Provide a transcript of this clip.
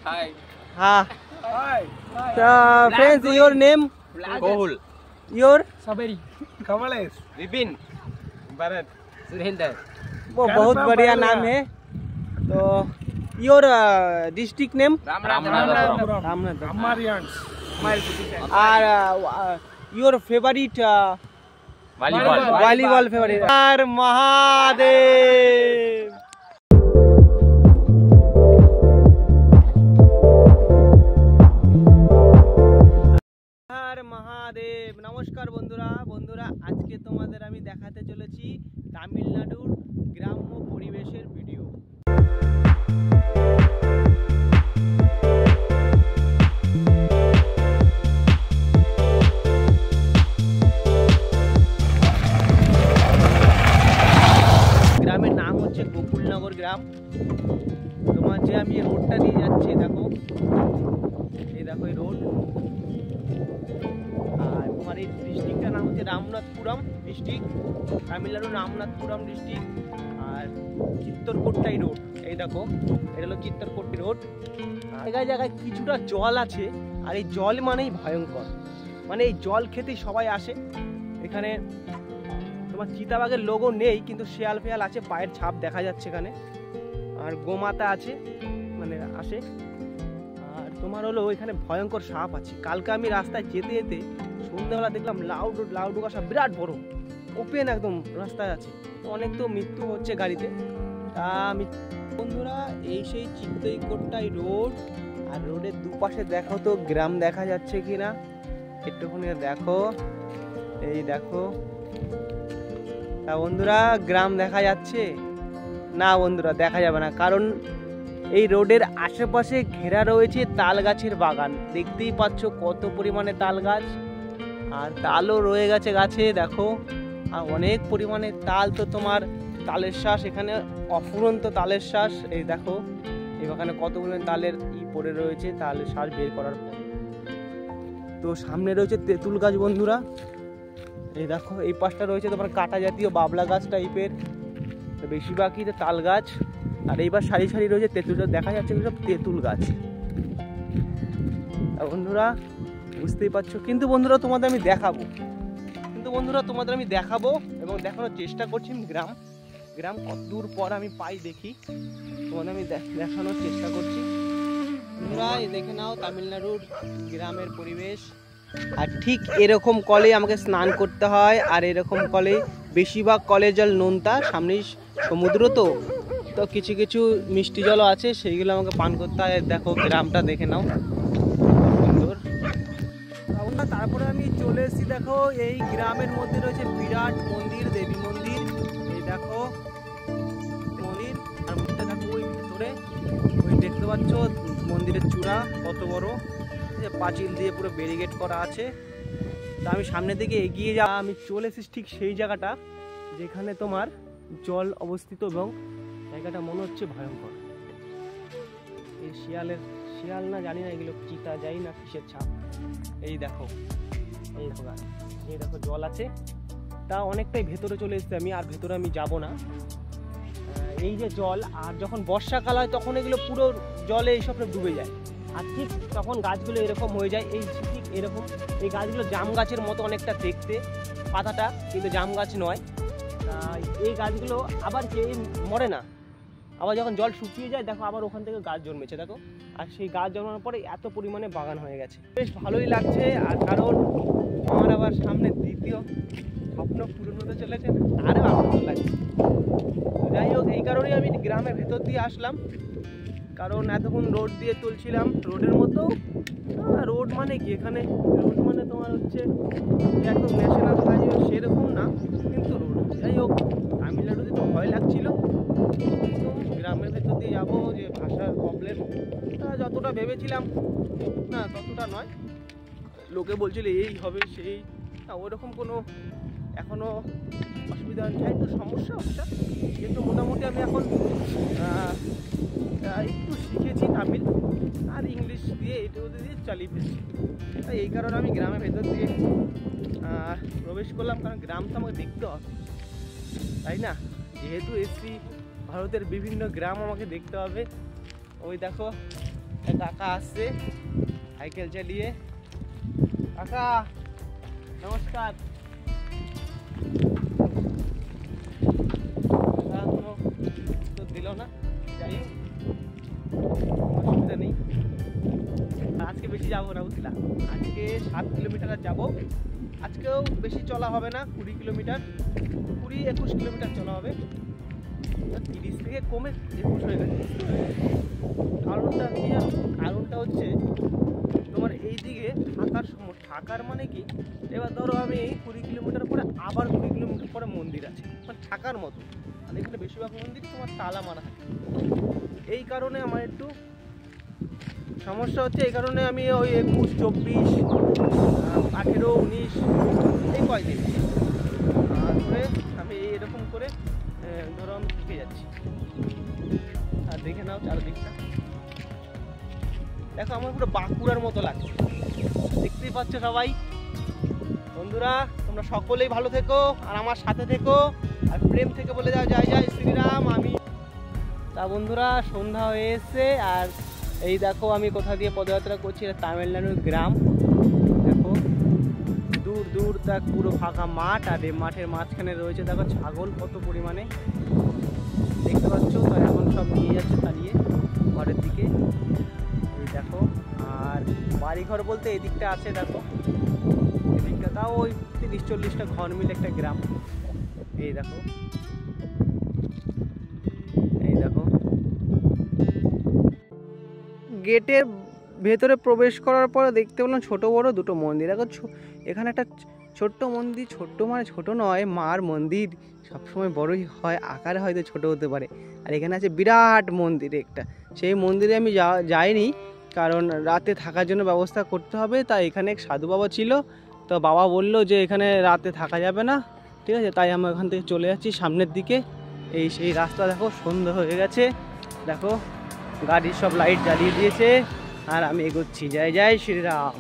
Hi. Hi. Friends, your name? Kohul. Your? Saberi. Kamalesh. Vipin. Bharat. Surendra. वो बहुत बढ़िया नाम है। तो your district name? Ramanathan. Amarians. Your favorite Volleyball. volleyball favorite? Har Mahadev. হর মহাদেব। নমস্কার বন্ধুরা আজকে তোমাদের আমি দেখাতে চলেছি তামিলনাড়ুর গ্রাম্য পরিবেশের ভিডিও। গ্রামের নাম হচ্ছে গোকুলনগর গ্রাম। তোমার যে আমি রোডটা দিয়ে যাচ্ছি দেখো, এই দেখো এই রোড। আর তোমার এই ডিস্ট্রিক্টটার নাম হচ্ছে রামনাথপুরম ডিস্ট্রিক্ট, তামিলনাড়ুর রামনাথপুরম ডিস্ট্রিক্ট। আর চিত্তরকোট্টাই রোড, এই দেখো এটা হলো চিত্তরকোট্টি রোড। জায়গায় জায়গায় কিছুটা জল আছে, আর এই জল মানেই ভয়ঙ্কর, মানে এই জল খেতেই সবাই আসে এখানে। তোমার চিতাবাঘের লোগো নেই, কিন্তু শেয়াল ফেয়াল আছে, পায়ের ছাপ দেখা যাচ্ছে এখানে। আর গোমাতা আছে, মানে আসে। আর তোমার হলো এখানে ভয়ঙ্কর সাপ আছে। কালকে আমি রাস্তায় যেতে যেতে সন্ধ্যাবেলা দেখলাম লাউডুকা সাপ, বিরাট বড়, ওপেন একদম রাস্তায় আছে। অনেক তো মৃত্যু হচ্ছে গাড়িতে। তা আমি বন্ধুরা, এই সেই চিত্তরকোট্টাই রোড। আর রোডের দুপাশে দেখো তো গ্রাম দেখা যাচ্ছে কিনা, একটুখানি দেখো, এই দেখো। তা বন্ধুরা, গ্রাম দেখা যাচ্ছে না? বন্ধুরা দেখা যাবে না, কারণ এই রোডের আশেপাশে ঘেরা রয়েছে তাল গাছের বাগান। দেখতেই পাচ্ছ কত পরিমাণে তাল গাছ, আর তালও রয়ে গেছে গাছে দেখো। আর অনেক পরিমাণে তাল, তো তোমার তালের শ্বাস এখানে, অফুরন্ত তালের শ্বাস। এই দেখো এখানে কত পরিমাণে তালের পড়ে রয়েছে, তালের শ্বাস বের করার পর। তো সামনে রয়েছে তেঁতুল গাছ বন্ধুরা, এই দেখো। এই পাশটা রয়েছে তোমার কাঁটা জাতীয় বাবলা গাছ টাইপের, বেশিরভাগই তাল গাছ। আর এইবার সারি সারি রয়েছে তেঁতুল, দেখা যাচ্ছে সব তেঁতুল গাছ। বন্ধুরা বুঝতেই পারছো। কিন্তু বন্ধুরা তোমাদের আমি দেখাবো, এবং দেখানোর চেষ্টা করছি গ্রাম কত দূর পর আমি পাই দেখি, তোমাদের আমি দেখানোর চেষ্টা করছি। বন্ধুরা এই দেখে নাও তামিলনাড়ুর গ্রামের পরিবেশ। আর ঠিক এরকম কলে আমাকে স্নান করতে হয়, আর এরকম কলে বেশিরভাগ কলের জল নোনতা, সামনেই সমুদ্র, তো কিছু কিছু মিষ্টি জলও আছে, সেইগুলো আমাকে পান করতে হয়। দেখো গ্রামটা দেখে নাও সুন্দর। তারপরে আমি চলে এসেছি, দেখো এই গ্রামের মধ্যে রয়েছে বিরাট মন্দির, দেবী মন্দির। এই দেখো মন্দির, আর মন্দিরটা দেখো ওই ভিতরে, ওই দেখতে পাচ্ছ মন্দিরের চূড়া কত বড়, পাঁচিল দিয়ে পুরো ব্যারিকেড করা আছে। তা আমি সামনের দিকে এগিয়ে আমি চলে এসেছি ঠিক সেই জায়গাটা যেখানে তোমার জল অবস্থিত, এবং জায়গাটা মনে হচ্ছে ভয়ঙ্কর। এই শিয়াল না জানি না, এগুলো চিতা যাই না কিসের ছাপ। এই দেখো জল আছে। তা অনেকটাই ভেতরে চলে এসেছি আমি, আর ভেতরে আমি যাব না। এই যে জল, আর যখন বর্ষাকাল হয় তখন এগুলো পুরো জলে এইসব ডুবে যায়। আর ঠিক তখন গাছগুলো এরকম হয়ে যায়, এই ঠিক এরকম। এই গাছগুলো জাম গাছের মতো অনেকটা দেখতে, পাতাটা, কিন্তু জাম গাছ নয়। এই গাছগুলো আবার কেউ মরে না, আবার যখন জল শুকিয়ে যায় দেখো আবার ওখান থেকে গাছ জন্মেছে দেখো। আর সেই গাছ জন্মানোর পরে এত পরিমাণে বাগান হয়ে গেছে, বেশ ভালোই লাগছে। আর কারণ আমার আবার সামনে দ্বিতীয় স্বপ্ন পূরণ হতে চলেছে, আরও আনন্দ লাগছে। যাই হোক, এই কারণেই আমি গ্রামের ভেতর দিয়ে আসলাম, কারণ এতক্ষণ রোড দিয়ে চলছিলাম। রোডের মতো রোড মানে কি, এখানে রোড মানে তোমার হচ্ছে একদম ন্যাশনাল হাইওয়ে সেরকম না, কিন্তু রোড। যাই হোক, তামিলনাড়ুতে তো ভয় লাগছিল, গ্রামের ভেতর দিয়ে যাবো, যে ভাষার প্রবলেম, যতটা ভেবেছিলাম না ততটা নয়। লোকে বলছিল এই হবে সেই, ওরকম কোনো এখনও অসুবিধা হচ্ছে, একটু সমস্যা হচ্ছে, কিন্তু মোটামুটি আমি এখন একটু শিখেছি তামিল আর ইংলিশ দিয়ে, এটুকু দিয়ে চালিয়ে ফেলছি। তাই এই কারণে আমি গ্রামের ভেতর দিয়ে প্রবেশ করলাম, কারণ গ্রাম তো আমাকে দেখতে হবে, তাই না? যেহেতু এসছি, ভারতের বিভিন্ন গ্রাম আমাকে দেখতে হবে। ওই দেখো কাকা আসছে সাইকেল চালিয়ে। কাকা নমস্কার। তো দিল না, যাই হোক অসুবিধা নেই। আজকে বেশি যাবো না বুঝলাম, আজকে 7 কিলোমিটার যাবো। আজকেও বেশি চলা হবে না, 20 কিলোমিটার 20-21 কিলোমিটার চলা হবে। 30 থেকে কমে 21 হয়ে গেছে। কারণটা কি জানো? কারণটা হচ্ছে তোমার এইদিকে থাকার মানে কি, এবার ধরো আমি 20 কিলোমিটার পরে আবার 20 কিলোমিটার পরে মন্দির আছে, মানে থাকার মতো। আর এখানে বেশিরভাগ মন্দির তোমার তালা মারা থাকে। এই কারণে আমার একটু সমস্যা হচ্ছে। এই কারণে আমি ওই 21, 24, 18, 19 এই কয়দিন ধরে আমি এরকম করে ধরো আমি থেকে যাচ্ছি। আর দেখে নাও চারদিকটা, দেখো আমার পুরো বাঁকুড়ার মতো লাগছে, দেখতেই পাচ্ছ সবাই। বন্ধুরা তোমরা সকলেই ভালো থেকো আর আমার সাথে থেকো, আর প্রেম থেকে বলে যাও জয় জয় শ্রীরাম। আমি তা বন্ধুরা সন্ধ্যা হয়ে এসছে, আর এই দেখো আমি কোথা দিয়ে পদযাত্রা করছি, এটা তামিলনাড়ুর গ্রাম। দেখো দূর দূর দেখ পুরো ফাঁকা মাঠ, আর এই মাঠের মাঝখানে রয়েছে দেখো ছাগল কত পরিমাণে, দেখতে পাচ্ছ। তো এখন সব নিয়ে যাচ্ছে তাড়িয়ে ঘরের দিকে, এই দেখো। আর বাড়িঘর বলতে এদিকটা আছে দেখো, এদিকটা তাও ওই 30-40টা ঘর মিলে একটা গ্রাম। এই দেখো, এই দেখো গেটের ভেতরে প্রবেশ করার পরে দেখতে পেলাম ছোট বড় দুটো মন্দির। দেখো এখানে একটা ছোট্ট মন্দির, ছোট্ট মানে ছোট নয়, মার মন্দির সবসময় বড়ই হয়, আকারে হয়তো ছোট হতে পারে। আর এখানে আছে বিরাট মন্দির একটা, সেই মন্দিরে আমি যাইনি, কারণ রাতে থাকার জন্য ব্যবস্থা করতে হবে। তাই এখানে এক সাধু বাবা ছিল, তো বাবা বললো যে এখানে রাতে থাকা যাবে না, ঠিক আছে। তাই আমরা এখান থেকে চলে যাচ্ছি সামনের দিকে। এই সেই রাস্তা দেখো, সন্ধ্যা হয়ে গেছে, দেখো গাড়ির সব লাইট জ্বালিয়ে দিয়েছে, আর আমি এগোচ্ছি। জয় জয় শ্রীরাম।